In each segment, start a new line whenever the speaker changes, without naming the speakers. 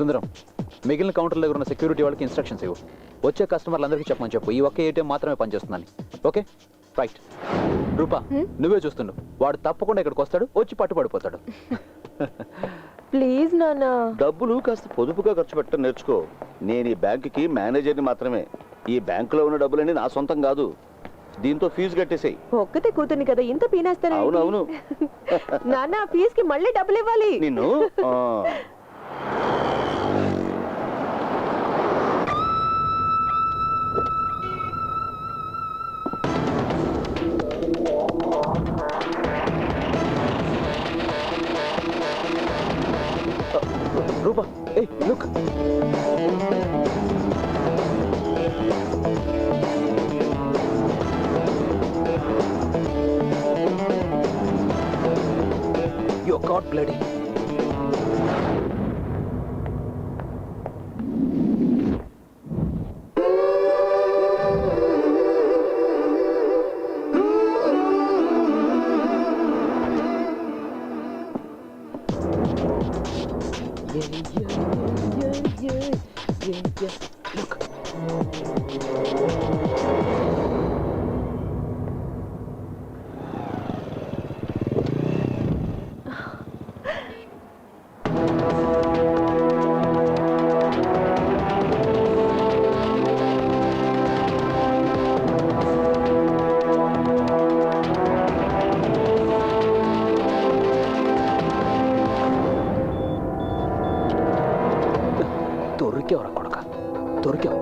సుందరం, మిగిలిన కౌంటర్ దగ్గర ఉన్న సెక్యూరిటీ వాళ్ళకి ఇన్స్ట్రక్షన్స్ ఇవ్వు. వచ్చే కస్టమర్లందరికీ చెప్పమని చెప్పు, ఈ ఒక్క ఏటీఎం మాత్రమే పనిచేస్తుందని. Okay, right. రూపా, నువ్వే చూస్తుండు, వాడు తప్పకుండా ఇక్కడికి వస్తాడు, వచ్చి పట్టుపడిపోతాడు.
ప్లీజ్ నాన్న.
డబ్బులు కాస్త పొదుపుగా ఖర్చు పెట్టడం నేర్చుకో. నేను ఈ బ్యాంకుకి మేనేజర్ని మాత్రమే. ఈ బ్యాంకులో ఉన్న డబ్బులన్నీ నా సొంతం కాదు. దీంతో ఫీజు కట్టేసాయి.
ఒక్కతే కూతుర్ని కదా ఇంత పీనేస్తాను.
అవునవును.
నాన్న, ఫీజుకి మళ్ళీ డబ్బులు ఇవ్వాలి.
నిన్ను
రూపా, ఏయ్ look. You got bloody. Look. దొరికేవరా కొడక, దొరికావు.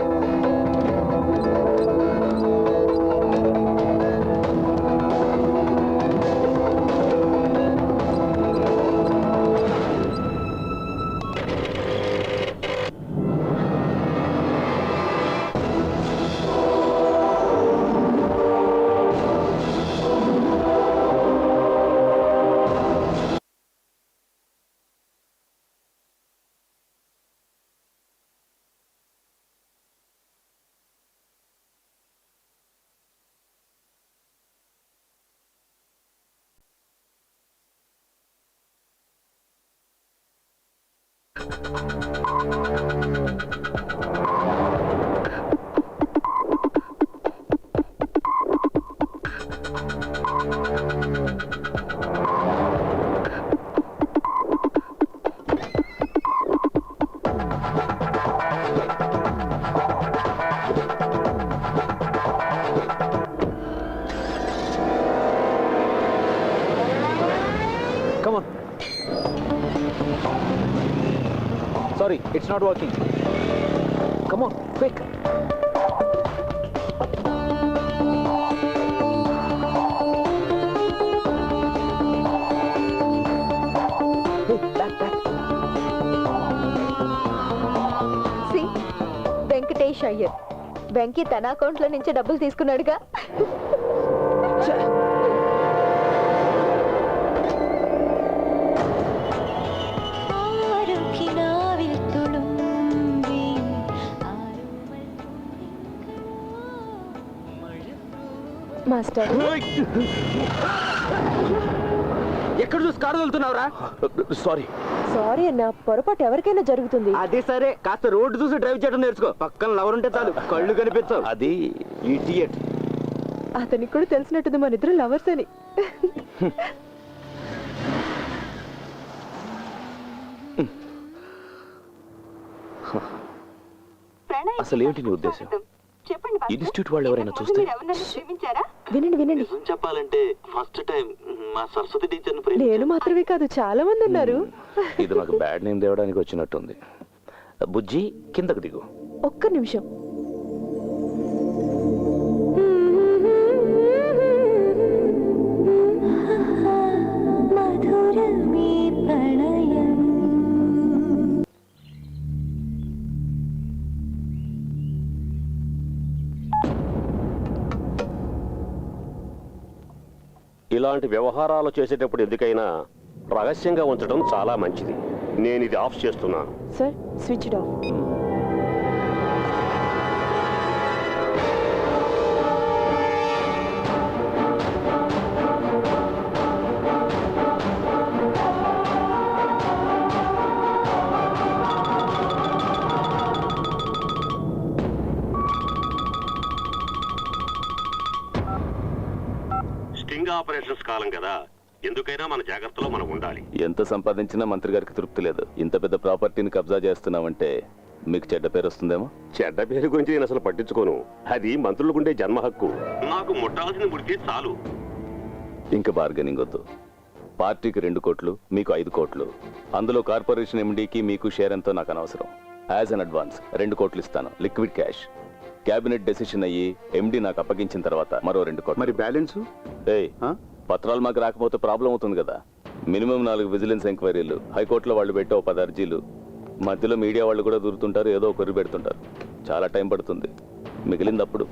Come on. Sorry, it's not working. Come on, quick. Hey, back.
See, Venkatesh Iyer. Venky తన అకౌంట్ లో నుంచి డబ్బులు తీసుకున్నాడుగా. మాస్టర్,
ఎక్కడ చూసి కారు వెళ్తున్నావురా?
సారీ అన్న, పొరపాటు ఎవరికైనా జరుగుతుంది.
అది సరే, కాస్త రోడ్డు చూసి డ్రైవ్ చేయడం నేర్చుకో. పక్కన లవర్ ఉంటే చాలు, కళ్ళు కనిపించవు.
అది ఇడియట్.
అతనికి కూడా తెలిసినట్టుంది మన ఇద్దరు లవర్స్ అని.
అసలు ఏమిటి నీ ఉద్దేశం? ఇన్స్టిట్యూట్ వాళ్ళు ఎవరైనా చూస్తే?
వినండి.
చెప్పాలంటే ఫస్ట్ టైం మా సరస్వతి టీచర్
నేను మాత్రమే కాదు, చాలా మంది ఉన్నారు.
ఇది నాకు బ్యాడ్ నేమ్ తేవడానికి వచ్చినట్టుంది. బుజ్జి, కిందకు దిగు.
ఒక్క నిమిషం.
ఇలాంటి వ్యవహారాలు చేసేటప్పుడు ఎందుకైనా రహస్యంగా ఉంచడం చాలా మంచిది. నేను ఇది ఆఫ్ చేస్తున్నాను.
Sir, switch off.
Sting operations కాలం కదా, ఎందుకైనా మన జాగ్రత్తలో మనం ఉండాలి.
ఎంత సంపాదించినా మంత్రి గారికి తృప్తి లేదు. ఇంత పెద్ద ప్రాపర్టీని కబ్జా చేస్తున్నామంటే మీకు చెడ్డ పేరు వస్తుందేమో.
చెడ్డ పేరు గురించి నేను అసలు పట్టించుకోను. అది మంత్రులకుండే జన్మ హక్కు. నాకు ముట్టాల్సిన ముడితే చాలు.
ఇంకా బార్గెనింగ్ వద్దు. పార్టీకి 2 కోట్లు, మీకు 5 కోట్లు. అందులో కార్పొరేషన్ ఎండీకి మీకు షేర్ ఎంతో నాకు అనవసరం. యాజ్ అన్ అడ్వాన్స్ 2 కోట్లు ఇస్తాను, లిక్విడ్ క్యాష్. క్యాబినెట్ డెసిషన్ అయ్యి ఎండీ నాకు అప్పగించిన తర్వాత మరో 2 కోట్లు.
మరి బ్యాలెన్స్?
ఏయ్, పత్రాలు మాకు రాకపోతే ప్రాబ్లం అవుతుంది కదా. మినిమం 4 విజిలెన్స్ ఎంక్వైరీలు, హైకోర్టులో వాళ్ళు పెట్టే 10 అర్జీలు, మధ్యలో మీడియా వాళ్ళు కూడా దూరుతుంటారు, ఏదో ఒకరు పెడుతుంటారు. చాలా టైం పడుతుంది. మిగిలిందప్పుడు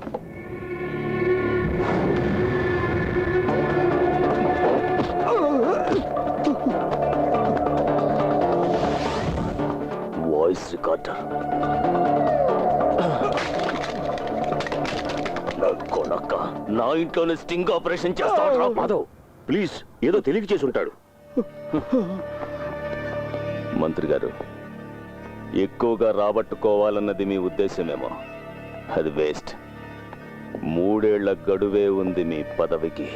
వాయిస్ రికార్డర్. నా ఇంట్లోనే స్టింగ్ ఆపరేషన్ చేస్తాడు.
మాధవ్ ప్లీజ్, ఏదో తెలియక చేసి ఉంటాడు.
మంత్రి గారు, ఎక్కువగా రాబట్టుకోవాలన్నది మీ ఉద్దేశమేమో. అది వేస్ట్. 3 ఏళ్ల గడువే ఉంది మీ పదవికి.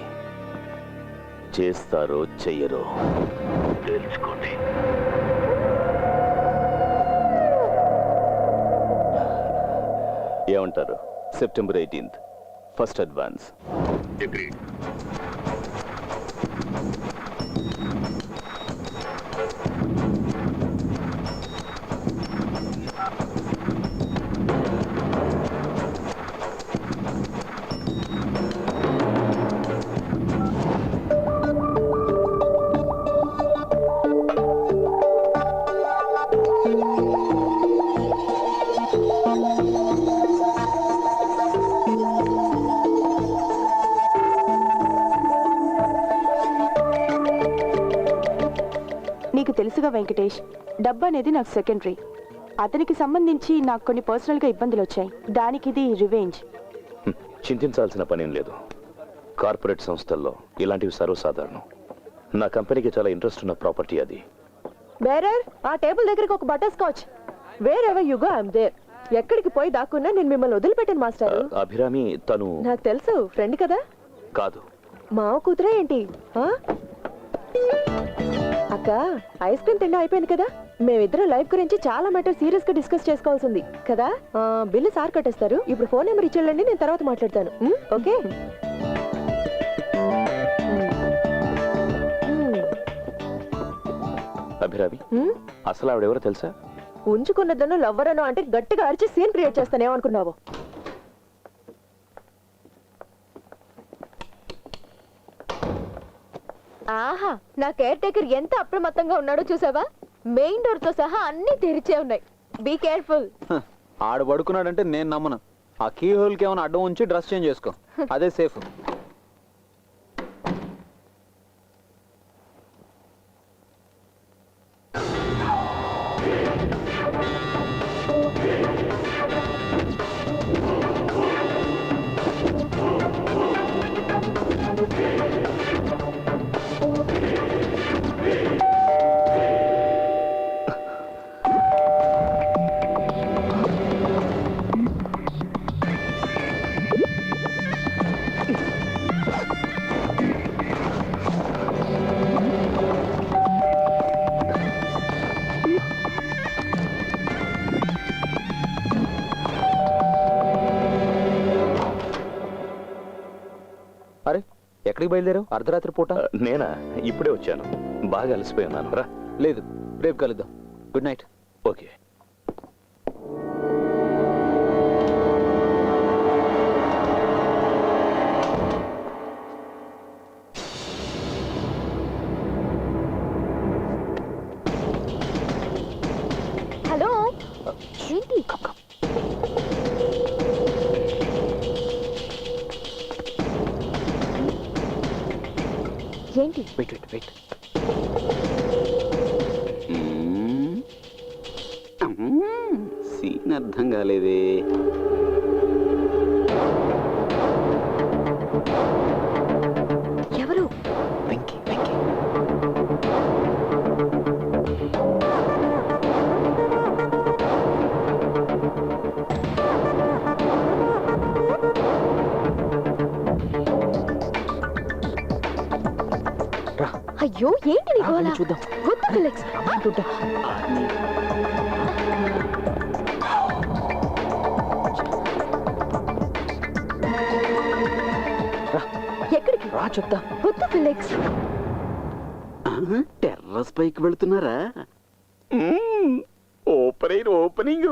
చేస్తారో చెయ్యరో తెలుసుకోండి. ఏమంటారు? September 18th first advance.
Agreed.
నీకు తెలుసుగా వెంకటేష్, డబ్బు అనేది నాకు సెకండరీ. అతనికి సంబంధించి నాకు కొన్ని పర్సనల్గా ఇబ్బందులు వచ్చాయి. దానికి ఇది రివెంజ్.
చింతించాల్సిన పనేం లేదు. కార్పొరేట్ సంస్థల్లో ఇలాంటివి సర్వసాధారణం. నా కంపెనీకి చాలా ఇంట్రెస్ట్ ఉన్న ప్రాపర్టీ అది.
బేరర్, ఆ టేబుల్ దగ్గరికి ఒక butterscotch. Wherever you go I'm there. ఎక్కడికి పోయి దాక్కున్నా నేను మిమ్మల్ని వదిలిపెట్టాను మాస్టర్.
అభిరామి తను
నాకు తెలుసు, ఫ్రెండ్ కదా.
కాదు,
మావ కూతురే ఏంటి? అక్క, ఐస్ క్రీమ్ తిండి అయిపోయింది కదా. మేమిద్దరం లైఫ్ గురించి చాలా మ్యాటర్ సీరియస్ గా డిస్కస్ చేసుకోవాల్సింది కదా. బిల్లు సార్ కట్టేస్తారు. ఇప్పుడు ఫోన్ నెంబర్ ఇచ్చేళ్ళండి, నేను తర్వాత మాట్లాడతాను. ఓకే?
అభిరామి అసలు ఆవిడెవరో తెలుసా?
ఉంచుకున్నదను లవ్వరను అంటే గట్టిగా అరిచి సీన్ క్రియేట్ చేస్తానేమనుకున్నావు? ఆహా, నా కేర్ టేకర్ ఎంత అప్రమత్తంగా ఉన్నాడో చూసావా? మెయిన్ డోర్ తో సహా అన్ని తెరిచే ఉన్నాయి. Be careful.
ఆడు పడుకున్నాడంటే నేను నమ్మను. ఆ కీ హోల్ కి ఏమైనా అడ్డం ఉంచి డ్రెస్ చేంజ్ చేసుకో, అదే సేఫ్. అరే, ఎక్కడికి బయలుదేరావు అర్ధరాత్రి పూట?
నేనా? ఇప్పుడే వచ్చాను. బాగా అలసిపోయి ఉన్నాను. రా.
లేదు, రేపు కలుద్దాం. Good night.
ఓకే.
హలో, ఏంటి? ఏంటి?
Wait wait wait.
సీన్ అర్థం కాలేదే.
ఎవరు?
వెంకీ వెంకీ.
అయ్యో ఏంటి నీ గోల?
చూద్దాం.
వద్దు ఫిలిక్స్.
అంటుంటా.
ఎక్కడికి?
రా చెప్తా.
వద్దు ఫిలిక్స్.
టెర్రస్ పైకి వెళ్తున్నారా?
Opening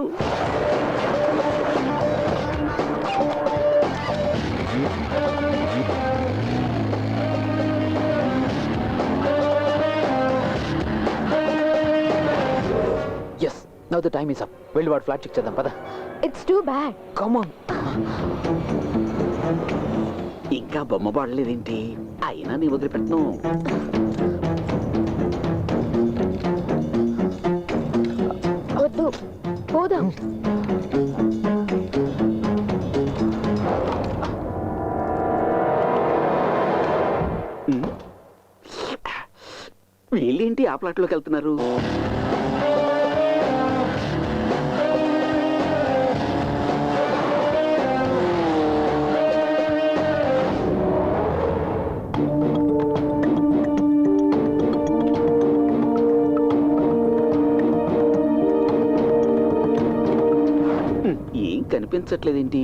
is now the time is up. వెళ్ళి వాడు ఫ్లాట్ చెక్ చేద్దాం పద.
It's too bad.
Come on.
ఇంకా బొమ్మ పడలేదేంటి? అయినా నీ వదిలిపెట్టను.
వద్దు పోదాం.
వీళ్ళేంటి ఆ ప్లాట్లోకి వెళ్తున్నారు? ఏం కనిపించట్లేదేంటి?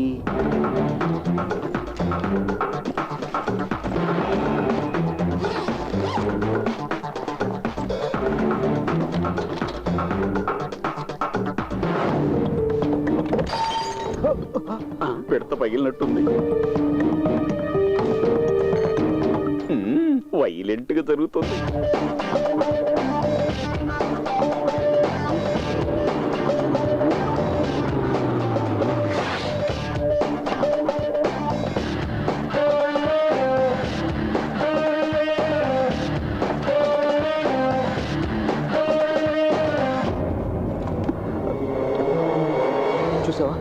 పిడత పగిలినట్టుంది. వైలెంట్ గా జరుగుతుంది.
చూసావా?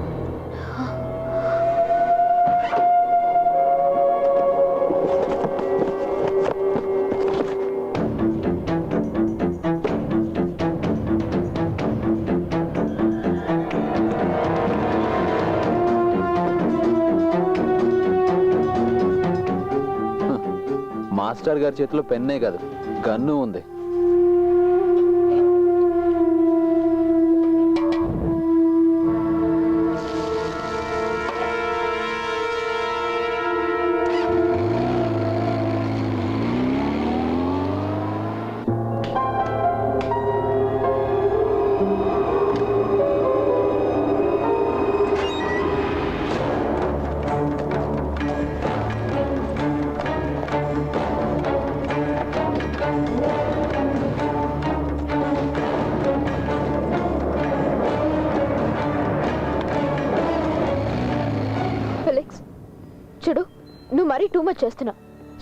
మాస్టర్ గారి చేతిలో పెన్నే కాదు గన్ను ఉంది.
ఫిలిక్స్ చూడు, నువ్వు మరీ టూ మచ్ చేస్తున్నావు.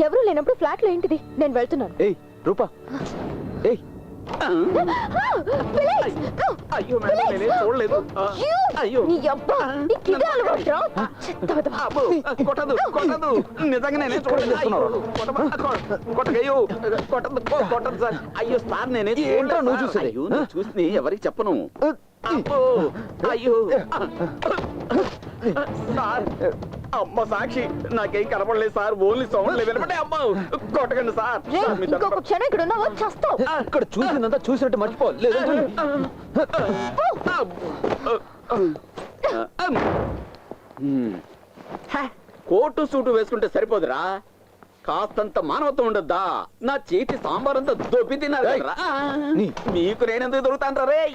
ఎవరు లేనప్పుడు ఫ్లాట్ లో ఏంటిది? నేను వెళ్తున్నాను.
ఏయ్ రూపా, ఏయ్
ఫిలిక్స్!
అయ్యో మేడం, నేనేం చూడలేదు.
You!
అయ్యో.
నీ అబ్బా, నీకు ఇదే అలవాటురా? చెత్త వెధవ.
అబ్బో, కొట్టదు కొట్టదు, నిజంగా నేనే చూడలేదు. కొట్టగయ్యో, కొట్టదు సార్. అయ్యో సార్, నేనే
ఏంట్రా నువ్వు చూసేది?
అయ్యో, నేను చూసి ఎవరికి చెప్పను. అబ్బో, అయ్యో సార్, అమ్మ సాక్షి, నాకేం కనపడలేదు సార్. Only sound వినపడే. అమ్మ కొట్టకండి సార్.
రేయ్,
సార్, మీ
ఇంకొక
తరపున-
క్షణం ఇక్కడ ఉన్నావో చస్తావు.
ఇక్కడ చూసినంత చూసినట్టు మర్చిపో.
కోటు సూటు వేసుకుంటే సరిపోదురా, కాస్తంత మానవత్వం ఉండద్దా? నా చేతి సాంబార్ అంతా దొబ్బి తిన్నారు కదరా. మీకు నేనెందుకు దొరుకుతాను రే?